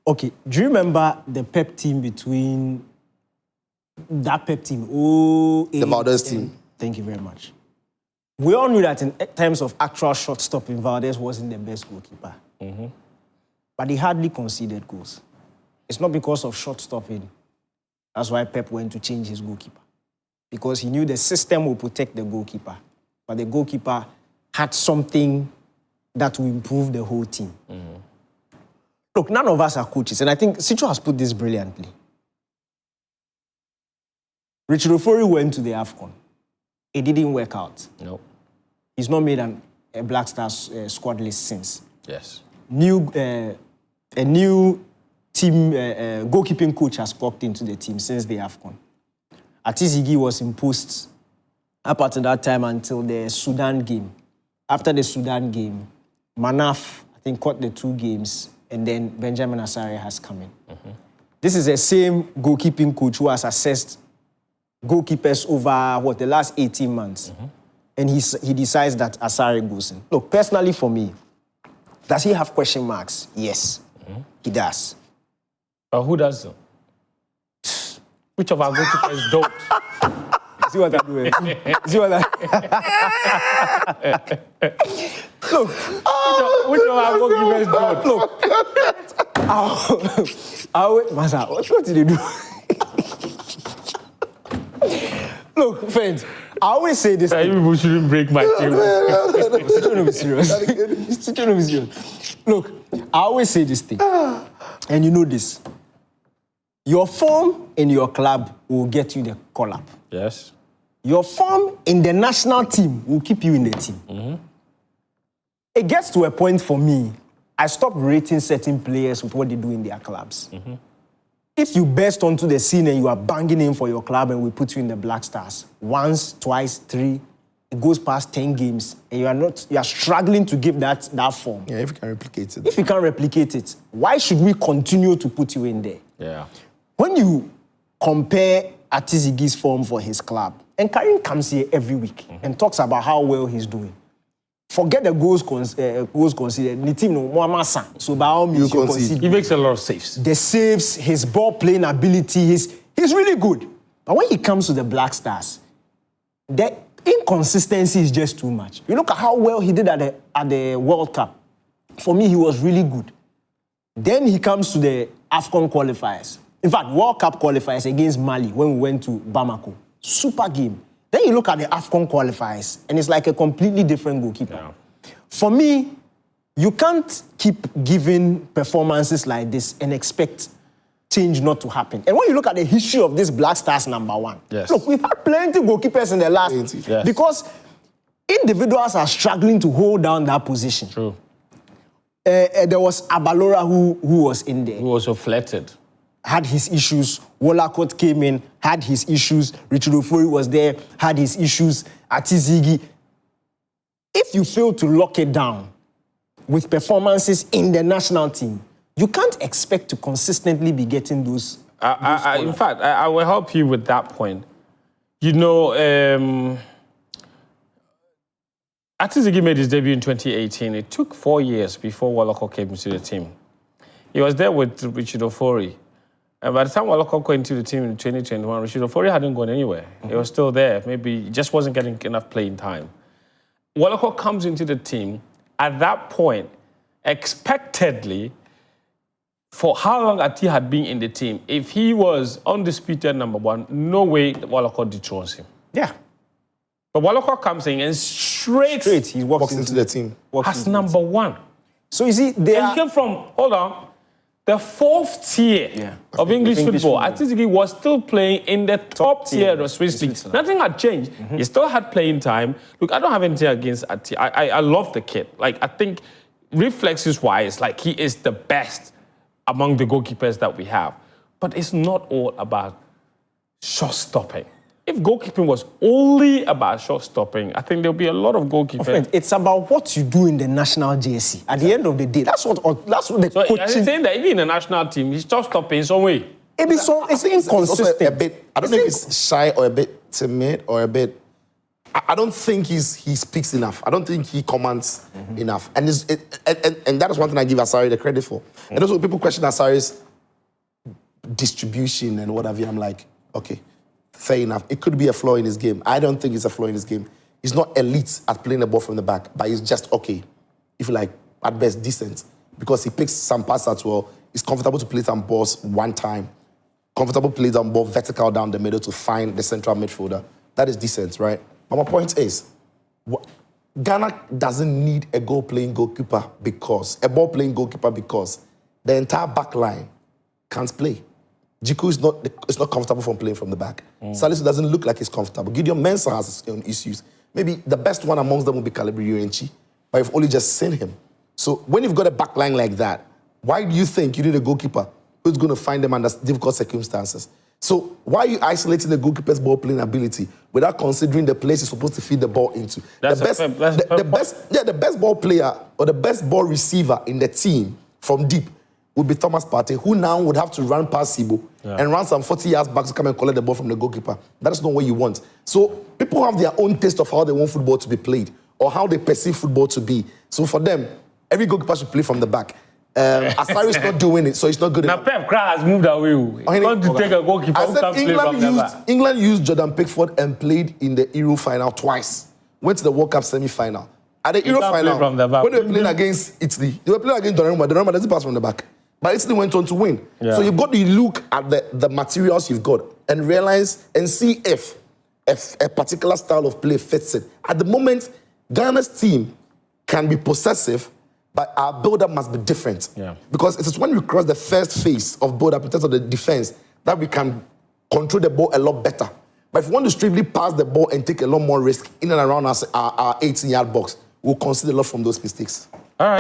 Okay, do you remember the pep team between that pep team? Oh, The Valdez team. Thank you very much. We all knew that in terms of actual shot stopping, Valdez wasn't the best goalkeeper. But he hardly conceded goals. It's not because of shot stopping. That's why Pep went to change his goalkeeper. Because he knew the system will protect the goalkeeper. But the goalkeeper had something that will improve the whole team. Look, none of us are coaches, and I think Sicho has put this brilliantly. Richard Ofori went to the AFCON. It didn't work out. No. He's not made a Black Stars squad list since. Yes. A new team goalkeeping coach has clocked into the team since the AFCON. Ati-Zigi was imposed up until that time until the Sudan game. After the Sudan game, Manaf, I think, caught the 2 games, and then Benjamin Asare has come in. This is the same goalkeeping coach who has assessed goalkeepers over, the last 18 months. And he decides that Asare goes in. Look, personally for me, does he have question marks? Yes, he does. But who doesn't? Which of our goalkeepers don't? See what I'm doing? See what I'm Look. Which of our goalkeepers don't? Look. Masa, what did you do? Look, friends, I always say this thing. People shouldn't break my table. Be serious. Look, I always say this thing. And you know this. Your form in your club will get you the call-up. Yes. Your form in the national team will keep you in the team. It gets to a point for me, I stop rating certain players with what they do in their clubs. If you burst onto the scene and you are banging in for your club and we put you in the Black Stars, once, twice, 3, it goes past 10 games and you are struggling to give that form. Yeah, if you can replicate it. If you can't replicate it, why should we continue to put you in there? Yeah. When you compare Ati-Zigi's form for his club, and Karim comes here every week and talks about how well he's doing. Forget the goals considered. The team no more so by all means you concede. He makes a lot of saves. The saves, his ball playing ability, he's really good. But when he comes to the Black Stars, the inconsistency is just too much. You look at how well he did at the World Cup. For me, he was really good. Then he comes to the AFCON qualifiers. In fact, World Cup qualifiers against Mali when we went to Bamako. Super game. Then you look at the AFCON qualifiers, and it's like a completely different goalkeeper. Yeah. For me, you can't keep giving performances like this and expect change not to happen. And when you look at the history of this Black Stars #1, yes. Look, we've had plenty of goalkeepers in the last... Yes. Because individuals are struggling to hold down that position. True. There was Abalora who was in there. Who also flirted. Had his issues. Wolacott came in, had his issues. Richard Ofori was there, had his issues. Ati-Zigi. If you fail to lock it down with performances in the national team, you can't expect to consistently be getting those. In fact, I will help you with that point. You know, Ati-Zigi made his debut in 2018. It took 4 years before Wolacott came into the team. He was there with Richard Ofori. And by the time Wolacott came into the team in 2021, Richard Ofori hadn't gone anywhere. He was still there. Maybe he just wasn't getting enough playing time. Wolacott comes into the team. At that point, expectedly, for how long Ati had been in the team, if he was undisputed #1, no way Wolacott dethrones him. Yeah. But Wolacott comes in and straight He Walks into the team. as #1. So you see, He came from, hold on, the 4th tier of English football. Ati-Zigi was still playing in the top tier of Swiss League. Nothing had changed. He still had playing time. Look, I don't have anything against Ati. I love the kid. Like, I think reflexes-wise, like, he is the best among the goalkeepers that we have. But it's not all about shot stopping. If goalkeeping was only about shot stopping, I think there'll be a lot of goalkeepers. Friend, it's about what you do in the national jersey. At the end of the day, that's what the So coaching... are you saying that even in the national team, he's shot stopping in some way? It's inconsistent. Also a bit, I don't know if it's shy or a bit timid or a bit I don't think he speaks enough. I don't think he commands enough. And, and that is one thing I give Asare the credit for. And also people question Asare's distribution and what have you. I'm like, okay, fair enough. It could be a flaw in his game. I don't think it's a flaw in his game. He's not elite at playing the ball from the back, but he's just okay. If you like, at best, decent. Because he picks some passes as well. He's comfortable to play some balls one time. Comfortable to play some ball vertical down the middle to find the central midfielder. That is decent, right? But my point is, Ghana doesn't need a ball-playing goalkeeper because the entire back line can't play. Jiku is not comfortable from playing from the back. Salisu doesn't look like he's comfortable. Gideon Mensah has his own issues. Maybe the best one amongst them will be Calibri Urenchi, but you've only just seen him. So when you've got a back line like that, why do you think you need a goalkeeper who's going to find them under difficult circumstances? So why are you isolating the goalkeeper's ball-playing ability without considering the place he's supposed to feed the ball into? The best ball player or the best ball receiver in the team from deep would be Thomas Partey, who now would have to run past Sibo and run some 40 yards back to come and collect the ball from the goalkeeper. That is not what you want. So people have their own taste of how they want football to be played or how they perceive football to be. So for them, every goalkeeper should play from the back. Asare is not doing it, so it's not good enough. Now Pep has moved away. He wants to take a goalkeeper who can play from the back. England used Jordan Pickford and played in the Euro final twice. Went to the World Cup semi-final. At the Euro final, when they were playing against Italy, they were playing against Donnarumma. Donnarumma doesn't pass from the back. But Italy went on to win. Yeah. So you've got to look at the materials you've got and realize and see if a particular style of play fits it. At the moment, Ghana's team can be possessive, but our build-up must be different. Yeah. Because it is when we cross the first phase of build-up in terms of the defense that we can control the ball a lot better. But if we want to strictly pass the ball and take a lot more risk in and around our 18-yard box, we'll concede a lot from those mistakes.